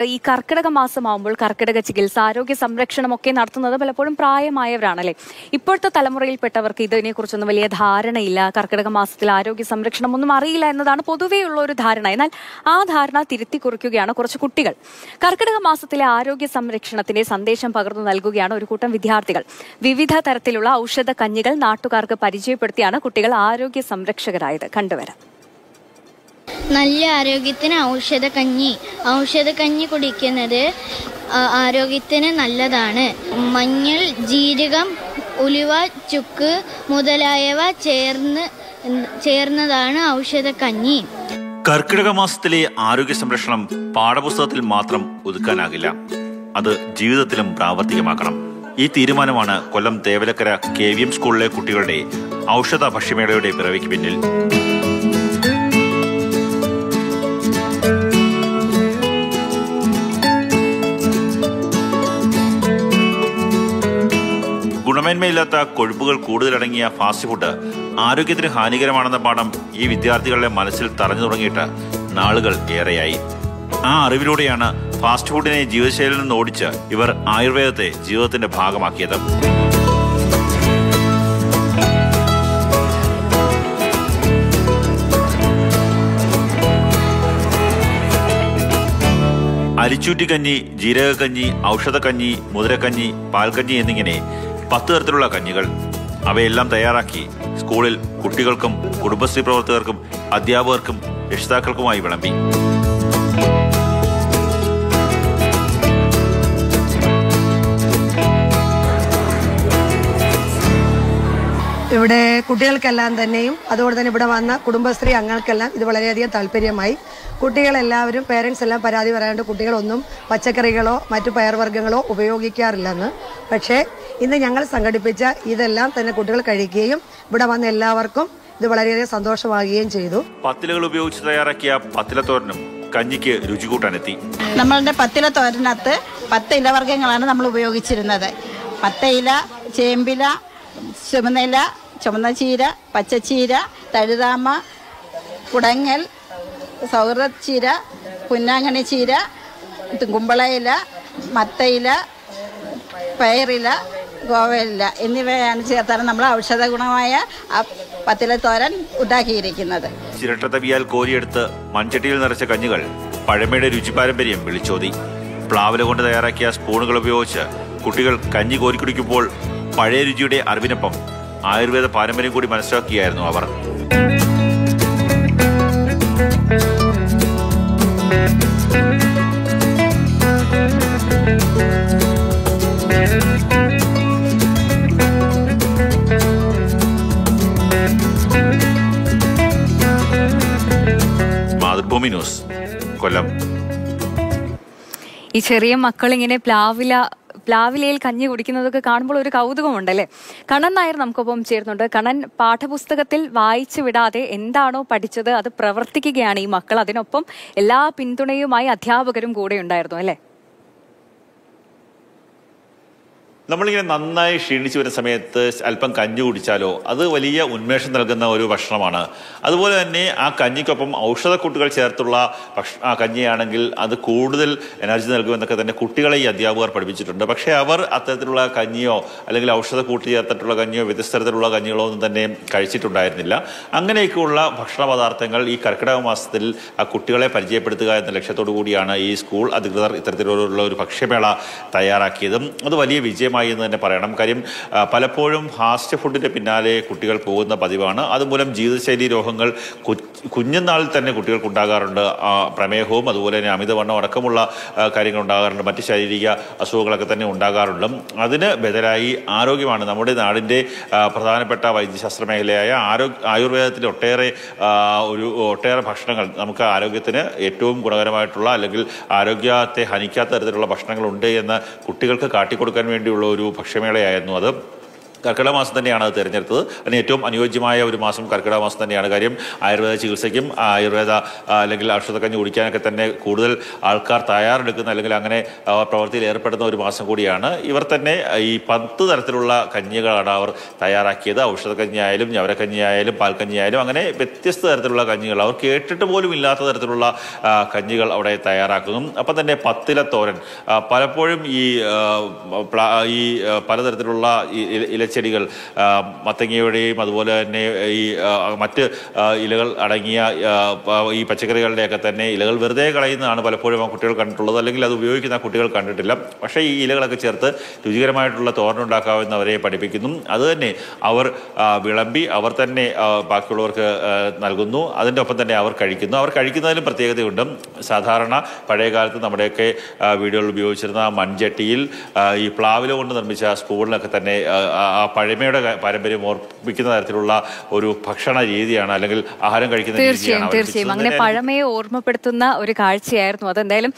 ഈ കർക്കിടക മാസമാകുമ്പോൾ കർക്കിടക ചികിത്സ ആരോഗ്യ സംരക്ഷണമൊക്കെ നടത്തുന്നത് പലപ്പോഴും പ്രായമായവരാണല്ലേ. ഇപ്പോഴത്തെ തലമുറയിൽപ്പെട്ടവർക്ക് ഇതിനെക്കുറിച്ചൊന്നും വലിയ ധാരണയില്ല. കർക്കിടക മാസത്തിൽ ആരോഗ്യ സംരക്ഷണം ഒന്നും അറിയില്ല എന്നതാണ് പൊതുവെയുള്ള ഒരു ധാരണ. എന്നാൽ ആ ധാരണ തിരുത്തി കുറിക്കുകയാണ് കുറച്ച് കുട്ടികൾ. കർക്കിടക മാസത്തിലെ ആരോഗ്യ സംരക്ഷണത്തിന്റെ സന്ദേശം പകർന്നു നൽകുകയാണ് ഒരു കൂട്ടം വിദ്യാർത്ഥികൾ. വിവിധ തരത്തിലുള്ള ഔഷധ കഞ്ഞികൾ നാട്ടുകാർക്ക് പരിചയപ്പെടുത്തിയാണ് കുട്ടികൾ ആരോഗ്യ സംരക്ഷകരായത്. കണ്ടുവരാം. നല്ല ആരോഗ്യത്തിന് ഔഷധക്കഞ്ഞി കുടിക്കുന്നത് ആരോഗ്യത്തിന് നല്ലതാണ്. മഞ്ഞൾ, ജീരകം, ഉലുവ, ചുക്ക് മുതലായവ ചേർന്നതാണ് ഔഷധക്കഞ്ഞി. കർക്കിടക മാസത്തിലെ ആരോഗ്യ സംരക്ഷണം പാഠപുസ്തകത്തിൽ മാത്രം ഒതുക്കാനാകില്ല. അത് ജീവിതത്തിലും പ്രാവർത്തികമാക്കണം. ഈ തീരുമാനമാണ് കൊല്ലം തേവലക്കര KVM സ്കൂളിലെ കുട്ടികളുടെ ഔഷധ ഭക്ഷ്യമേളയുടെ പിറവിക്ക് പിന്നിൽ. ഗുണമേന്മയില്ലാത്ത കൊഴുപ്പുകൾ കൂടുതലടങ്ങിയ ഫാസ്റ്റ് ഫുഡ് ആരോഗ്യത്തിന് ഹാനികരമാണെന്ന പാഠം ഈ വിദ്യാർത്ഥികളുടെ മനസ്സിൽ തറഞ്ഞു തുടങ്ങിയിട്ട് നാളുകൾ ഏറെയായി. ആ അറിവിലൂടെയാണ് ഫാസ്റ്റ് ഫുഡിനെ ജീവിതശൈലിയിൽ നിന്ന് ഓടിച്ച് ഇവർ ആയുർവേദത്തെ ജീവിതത്തിന്റെ ഭാഗമാക്കിയത്. അരിച്ചൂറ്റിക്കഞ്ഞി, ജീരകക്കഞ്ഞി, ഔഷധക്കഞ്ഞി, മുതിരക്കഞ്ഞി, പാൽക്കഞ്ഞി എന്നിങ്ങനെ 10 തരത്തിലുള്ള കഞ്ഞികൾ. അവയെല്ലാം തയ്യാറാക്കി സ്കൂളിൽ കുട്ടികൾക്കും കുടുംബശ്രീ പ്രവർത്തകർക്കും അധ്യാപകർക്കും രക്ഷിതാക്കൾക്കുമായി വിളമ്പി. ഇവിടെ കുട്ടികൾക്കെല്ലാം തന്നെയും അതുപോലെ തന്നെ ഇവിടെ വന്ന കുടുംബശ്രീ അംഗങ്ങൾക്കെല്ലാം ഇത് വളരെയധികം താല്പര്യമായി. കുട്ടികളെല്ലാവരും പേരൻസ് എല്ലാം പരാതി പറയാണ്ട് കുട്ടികളൊന്നും പച്ചക്കറികളോ മറ്റു പയർവർഗ്ഗങ്ങളോ ഉപയോഗിക്കാറില്ലെന്ന്. പക്ഷേ ഇന്ന് ഞങ്ങൾ സംഘടിപ്പിച്ച ഇതെല്ലാം തന്നെ കുട്ടികൾ കഴിക്കുകയും ഇവിടെ വന്ന എല്ലാവർക്കും ഇത് വളരെയധികം സന്തോഷമാകുകയും ചെയ്തു. പത്തിലകൾ ഉപയോഗിച്ച് തയ്യാറാക്കിയ പത്തിലത്തോരനും കഞ്ഞിക്ക് രുചി കൂട്ടാനെത്തി. നമ്മളുടെ പത്തിലത്തോരനകത്ത് 10 ഇലവർഗ്ഗങ്ങളാണ് നമ്മൾ ഉപയോഗിച്ചിരുന്നത്. 10 ഇല, ചേമ്പില, ചുമന്നില, ചുമന്ന ചീര, പച്ചച്ചീര, തഴുതാമ, കുടങ്ങൽ, സൗരച്ചീര, പുന്നാങ്കണി ചീര, കുമ്പളയില, മത്തയില, പയറില, ഗോവയില എന്നിവയാണ് ചേർത്താണ് നമ്മൾ ഔഷധ ഗുണമായ പത്തിലത്തോരൻ ഉണ്ടാക്കിയിരിക്കുന്നത്. ചിരട്ടത്തവിയാൽ കോരിയെടുത്ത് മൺചട്ടിയിൽ നിറച്ച കഞ്ഞികൾ പഴമയുടെ രുചി പാരമ്പര്യം വിളിച്ചോതി. പ്ലാവില കൊണ്ട് തയ്യാറാക്കിയ സ്പൂണുകൾ ഉപയോഗിച്ച് കുട്ടികൾ കഞ്ഞി കോരിക്കുടിക്കുമ്പോൾ പഴയ രുചിയുടെ അറിവിനൊപ്പം ആയുർവേദ പാരമ്പര്യം കൂടി മനസ്സിലാക്കിയായിരുന്നു അവർ. മാതൃഭൂമി ന്യൂസ്, കൊല്ലം. ഈ ചെറിയ മക്കളിങ്ങനെ പ്ലാവിലയിൽ കഞ്ഞി കുടിക്കുന്നതൊക്കെ കാണുമ്പോൾ ഒരു കൗതുകമുണ്ടല്ലേ. കണ്ണൻ നായർ നമുക്കൊപ്പം ചേർന്നുണ്ട്. കണ്ണൻ, പാഠപുസ്തകത്തിൽ വായിച്ചു വിടാതെ എന്താണോ പഠിച്ചത് അത് പ്രവർത്തിക്കുകയാണ് ഈ മക്കൾ. അതിനൊപ്പം എല്ലാ പിന്തുണയുമായി അധ്യാപകരും കൂടെ ഉണ്ടായിരുന്നു അല്ലേ? നമ്മളിങ്ങനെ നന്നായി ക്ഷീണിച്ചു വരുന്ന സമയത്ത് അല്പം കഞ്ഞി കുടിച്ചാലോ അത് വലിയ ഉന്മേഷം നൽകുന്ന ഒരു ഭക്ഷണമാണ്. അതുപോലെ തന്നെ ആ കഞ്ഞിക്കൊപ്പം ഔഷധക്കൂട്ടുകൾ ചേർത്തുള്ള ആ കഞ്ഞിയാണെങ്കിൽ അത് കൂടുതൽ എനർജി നൽകുമെന്നൊക്കെ തന്നെ കുട്ടികളെ ഈ അധ്യാപകർ പഠിപ്പിച്ചിട്ടുണ്ട്. പക്ഷേ അവർ അത്തരത്തിലുള്ള കഞ്ഞിയോ അല്ലെങ്കിൽ ഔഷധക്കൂട്ട് ചേർത്തിട്ടുള്ള കഞ്ഞിയോ വ്യത്യസ്ത തരത്തിലുള്ള കഞ്ഞികളോ ഒന്നും തന്നെ കഴിച്ചിട്ടുണ്ടായിരുന്നില്ല. അങ്ങനെയൊക്കെയുള്ള ഭക്ഷണ പദാർത്ഥങ്ങൾ ഈ കർക്കിടക മാസത്തിൽ ആ കുട്ടികളെ പരിചയപ്പെടുത്തുക എന്ന ലക്ഷ്യത്തോടു കൂടിയാണ് ഈ സ്കൂൾ അധികൃതർ ഇത്തരത്തിലുള്ള ഒരു ഭക്ഷ്യമേള തയ്യാറാക്കിയതും. അത് വലിയ വിജയമായി എന്ന് തന്നെ പറയണം. കാര്യം പലപ്പോഴും ഫാസ്റ്റ് ഫുഡിന്റെ പിന്നാലെ കുട്ടികൾ പോകുന്ന പതിവാണ്. അതുമൂലം ജീവിതശൈലി രോഗങ്ങൾ കുഞ്ഞുനാളിൽ തന്നെ കുട്ടികൾക്ക് ഉണ്ടാകാറുണ്ട്. പ്രമേഹവും അതുപോലെ തന്നെ അമിതവണ്ണം അടക്കമുള്ള കാര്യങ്ങൾ ഉണ്ടാകാറുണ്ട്. മറ്റ് ശാരീരിക അസുഖങ്ങളൊക്കെ തന്നെ ഉണ്ടാകാറുണ്ട്. അതിന് ബദലായി ആരോഗ്യമാണ് നമ്മുടെ നാടിൻ്റെ പ്രധാനപ്പെട്ട വൈദ്യശാസ്ത്ര മേഖലയായ ആയുർവേദത്തിൻ്റെ ഒട്ടേറെ ഭക്ഷണങ്ങൾ നമുക്ക് ആരോഗ്യത്തിന് ഏറ്റവും ഗുണകരമായിട്ടുള്ള അല്ലെങ്കിൽ ആരോഗ്യത്തെ ഹനിക്കാത്ത തരത്തിലുള്ള ഭക്ഷണങ്ങളുണ്ട് എന്ന് കുട്ടികൾക്ക് കാട്ടിക്കൊടുക്കാൻ വേണ്ടിയുള്ള ഒരു ഭക്ഷ്യമേളയായിരുന്നു അത്. കർക്കിടക മാസം തന്നെയാണ് അത് തിരഞ്ഞെടുത്തത്. അതിന് ഏറ്റവും അനുയോജ്യമായ ഒരു മാസം കർക്കിടക മാസം തന്നെയാണ്. കാര്യം ആയുർവേദ ചികിത്സയ്ക്കും ആയുർവേദ അല്ലെങ്കിൽ ഔഷധക്കഞ്ഞി കുടിക്കാനൊക്കെ തന്നെ കൂടുതൽ ആൾക്കാർ തയ്യാറെടുക്കുന്ന അല്ലെങ്കിൽ അങ്ങനെ പ്രവൃത്തിയിൽ ഏർപ്പെടുന്ന ഒരു മാസം കൂടിയാണ്. ഇവർ തന്നെ ഈ 10 തരത്തിലുള്ള കഞ്ഞികളാണ് അവർ തയ്യാറാക്കിയത്. ഔഷധക്കഞ്ഞി ആയാലും ഞവരക്കഞ്ഞി ആയാലും പാൽക്കഞ്ഞി ആയാലും അങ്ങനെ വ്യത്യസ്ത തരത്തിലുള്ള കഞ്ഞികൾ, അവർ കേട്ടിട്ട് പോലും ഇല്ലാത്ത തരത്തിലുള്ള കഞ്ഞികൾ അവിടെ തയ്യാറാക്കുന്നു. അപ്പം തന്നെ പത്തിലത്തോരൻ, പലപ്പോഴും ഈ പലതരത്തിലുള്ള ഇലച്ചെടികൾ, മത്തങ്ങയുടെയും അതുപോലെ തന്നെ ഈ മറ്റ് ഇലകൾ അടങ്ങിയ ഈ പച്ചക്കറികളുടെയൊക്കെ തന്നെ ഇലകൾ വെറുതെ കളയുന്നതാണ് പലപ്പോഴും ആ കുട്ടികൾ കണ്ടിട്ടുള്ളത്, അല്ലെങ്കിൽ അത് ഉപയോഗിക്കുന്ന കുട്ടികൾ കണ്ടിട്ടില്ല. പക്ഷേ ഈ ഇലകളൊക്കെ ചേർത്ത് രുചികരമായിട്ടുള്ള തോരനുണ്ടാക്കാമെന്ന് അവരെ പഠിപ്പിക്കുന്നു. അതുതന്നെ അവർ വിളമ്പി അവർ തന്നെ ബാക്കിയുള്ളവർക്ക് നൽകുന്നു. അതിൻ്റെ ഒപ്പം തന്നെ അവർ കഴിക്കുന്നു. അവർ കഴിക്കുന്നതിലും പ്രത്യേകതയുണ്ട്. സാധാരണ പഴയ കാലത്ത് നമ്മുടെയൊക്കെ വീടുകളിൽ ഉപയോഗിച്ചിരുന്ന മൺചട്ടിയിൽ ഈ പ്ലാവില കൊണ്ട് നിർമ്മിച്ച സ്പൂണിലൊക്കെ തന്നെ ആ പഴമയുടെ പാരമ്പര്യം ഓർമ്മിക്കുന്ന തരത്തിലുള്ള ഒരു ഭക്ഷണ രീതിയാണ്, അല്ലെങ്കിൽ ആഹാരം കഴിക്കുന്ന രീതിയാണ്. തീർച്ചയായും അങ്ങനെ പഴമയെ ഓർമ്മപ്പെടുത്തുന്ന ഒരു കാഴ്ചയായിരുന്നു അതെന്തായാലും.